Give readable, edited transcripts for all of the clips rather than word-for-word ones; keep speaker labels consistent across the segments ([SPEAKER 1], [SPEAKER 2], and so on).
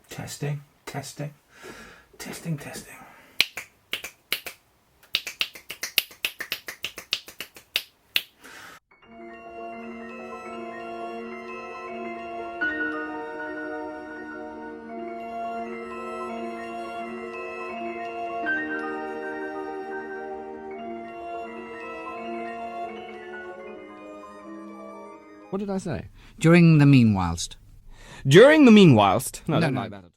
[SPEAKER 1] Testing, testing, testing, testing.
[SPEAKER 2] What did I say?
[SPEAKER 3] During the meanwhilest.
[SPEAKER 2] During the meanwhilest. No, I don't like that at all.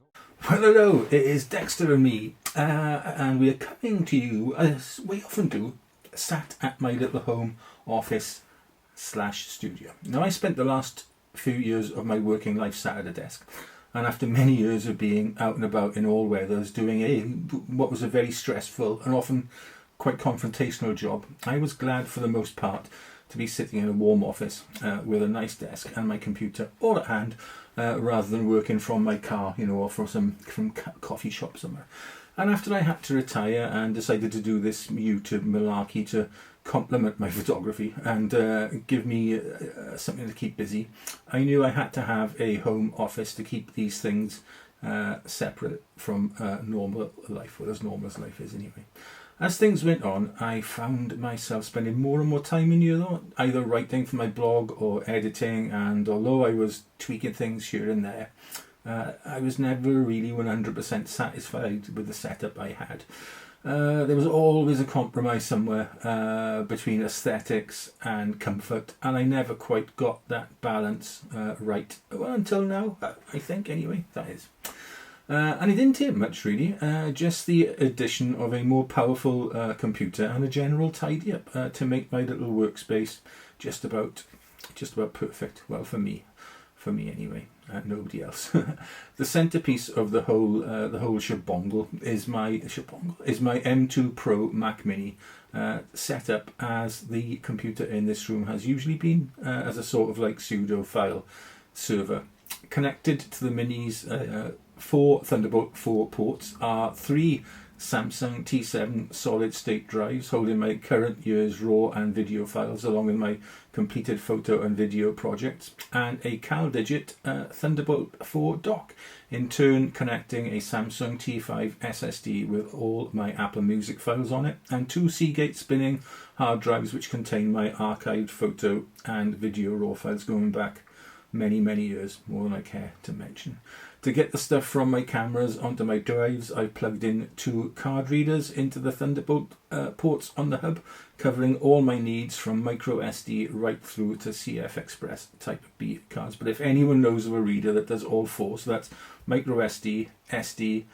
[SPEAKER 1] Well, hello, it is Dexter and me, and we are coming to you, as we often do, sat at my little home office / studio. Now, I spent the last few years of my working life sat at a desk, and after many years of being out and about in all weathers, doing what was a very stressful and often quite confrontational job, I was glad for the most part to be sitting in a warm office with a nice desk and my computer all at hand, rather than working from my car, or from coffee shop somewhere. And after I had to retire and decided to do this YouTube malarkey to complement my photography and give me something to keep busy, I knew I had to have a home office to keep these things separate from normal life, or as normal as life is anyway. As things went on, I found myself spending more and more time in here, either writing for my blog or editing, and although I was tweaking things here and there, I was never really 100% satisfied with the setup I had. There was always a compromise somewhere between aesthetics and comfort, and I never quite got that balance right. Well, until now, I think, anyway, that is. And it didn't take much really, just the addition of a more powerful computer and a general tidy up to make my little workspace just about perfect. Well, for me anyway, nobody else. The centerpiece of the whole shebongle is my M2 Pro Mac Mini, set up as the computer in this room has usually been, as a sort of like pseudo file server. Connected to the Mini's 4 Thunderbolt 4 ports are 3 Samsung T7 solid-state drives holding my current year's RAW and video files along with my completed photo and video projects, and a CalDigit Thunderbolt 4 dock, in turn connecting a Samsung T5 SSD with all my Apple Music files on it, and 2 Seagate spinning hard drives which contain my archived photo and video RAW files going back many years, more than I care to mention. To get the stuff from my cameras onto my drives, I plugged in 2 card readers into the Thunderbolt ports on the hub, covering all my needs from micro SD right through to CF Express type B cards. But if anyone knows of a reader that does all 4, so that's micro SD, SD,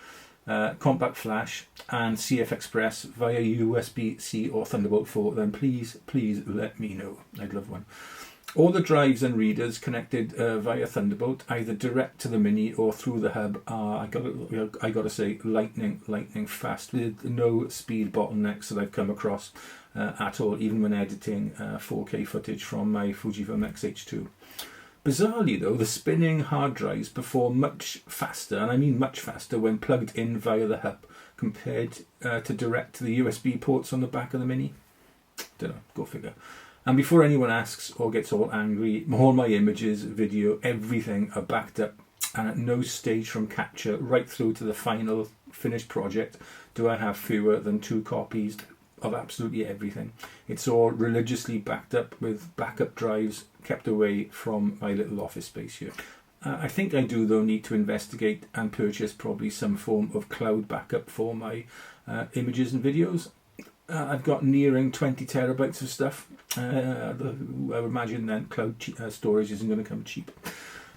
[SPEAKER 1] compact flash and CF Express via USB-C or Thunderbolt 4, then please let me know. I'd love one. All the drives and readers connected via Thunderbolt, either direct to the Mini or through the hub, are, I gotta say, lightning fast, with no speed bottlenecks that I've come across at all, even when editing 4K footage from my Fujifilm X-H2. Bizarrely though, the spinning hard drives perform much faster, and I mean much faster, when plugged in via the hub compared to direct to the USB ports on the back of the Mini. Don't know, go figure. And before anyone asks or gets all angry, all my images, video, everything are backed up, and at no stage from capture right through to the final finished project do I have fewer than 2 copies of absolutely everything. It's all religiously backed up with backup drives kept away from my little office space here. I think I do though need to investigate and purchase probably some form of cloud backup for my images and videos. I've got nearing 20 terabytes of stuff. I would imagine then cloud storage isn't going to come cheap.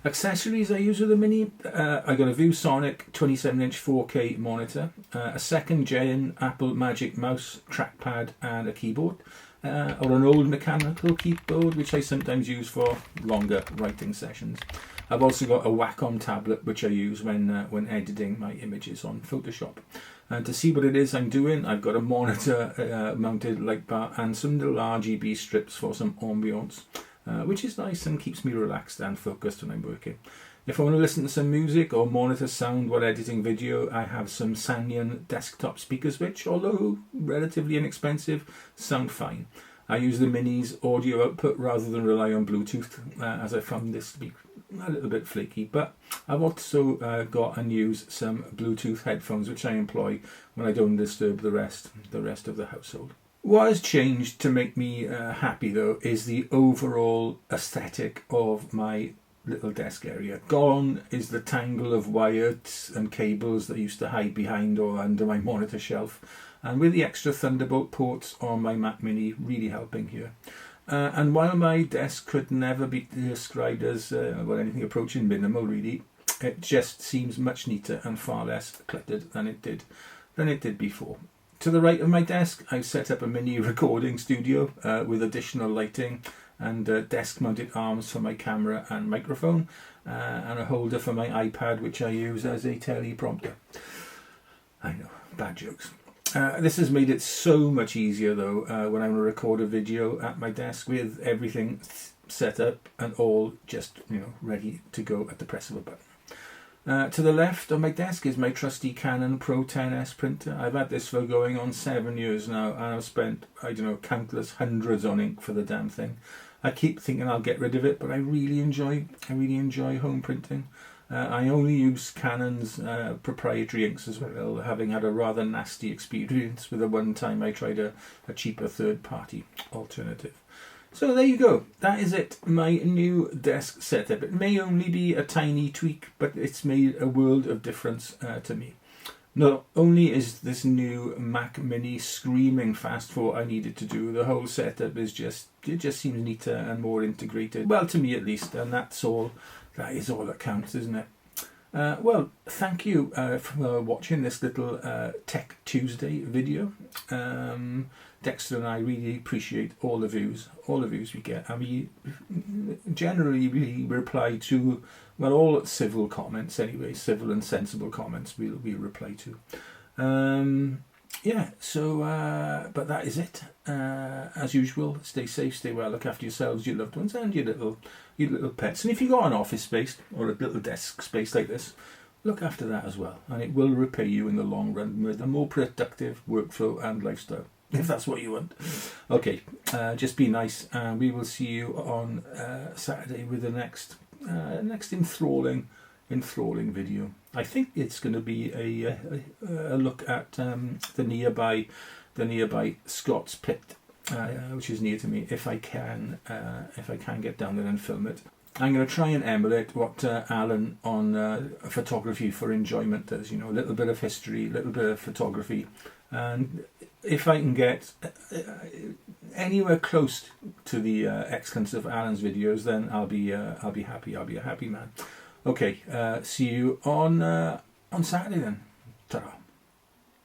[SPEAKER 1] Accessories I use with the Mini, I got a ViewSonic 27-inch 4K monitor, a 2nd gen Apple Magic Mouse, trackpad and a keyboard, or an old mechanical keyboard which I sometimes use for longer writing sessions. I've also got a Wacom tablet which I use when editing my images on Photoshop. And to see what it is I'm doing, I've got a monitor mounted light bar and some little RGB strips for some ambience, which is nice and keeps me relaxed and focused when I'm working. If I want to listen to some music or monitor sound while editing video, I have some Sanyon desktop speakers which, although relatively inexpensive, sound fine. I use the Mini's audio output rather than rely on Bluetooth, as I found this to be a little bit flaky, but I've also got and use some Bluetooth headphones which I employ when I don't disturb the rest of the household. What has changed to make me happy though is the overall aesthetic of my little desk area. Gone is the tangle of wires and cables that I used to hide behind or under my monitor shelf, and with the extra Thunderbolt ports on my Mac Mini really helping here. And while my desk could never be described as anything approaching minimal really, it just seems much neater and far less cluttered than it did before. To the right of my desk, I've set up a mini recording studio with additional lighting and desk-mounted arms for my camera and microphone, and a holder for my iPad, which I use as a teleprompter. I know, bad jokes. This has made it so much easier though when I want to record a video at my desk with everything set up and all just ready to go at the press of a button. To the left of my desk is my trusty Canon Pro XS printer. I've had this for going on 7 years now, and I've spent, countless hundreds on ink for the damn thing. I keep thinking I'll get rid of it, but I really enjoy home printing. I only use Canon's proprietary inks as well, having had a rather nasty experience with the one time I tried a cheaper third-party alternative. So there you go. That is it. My new desk setup. It may only be a tiny tweak, but it's made a world of difference to me. Not only is this new Mac Mini screaming fast for what I needed to do, the whole setup is just seems neater and more integrated. Well, to me at least, and that's all. That is all that counts, isn't it? Well, thank you for watching this little Tech Tuesday video. Dexter and I really appreciate all the views we get. I mean, generally we reply to, well, all civil comments anyway, civil and sensible comments we reply to. Yeah, so, but that is it. As usual, stay safe, stay well, look after yourselves, your loved ones, and your little pets. And if you've got an office space or a little desk space like this, look after that as well. And it will repay you in the long run with a more productive workflow and lifestyle, if that's what you want. Okay, just be nice, and we will see you on Saturday with the next enthralling video. I think it's going to be a look at the nearby Scott's Pit, which is near to me. If I can get down there and film it, I'm going to try and emulate what Alan on Photography for Enjoyment does. A little bit of history, a little bit of photography, and if I can get anywhere close to the excellence of Alan's videos, then I'll be happy. I'll be a happy man. Okay, see you on Saturday then. Ta-ra.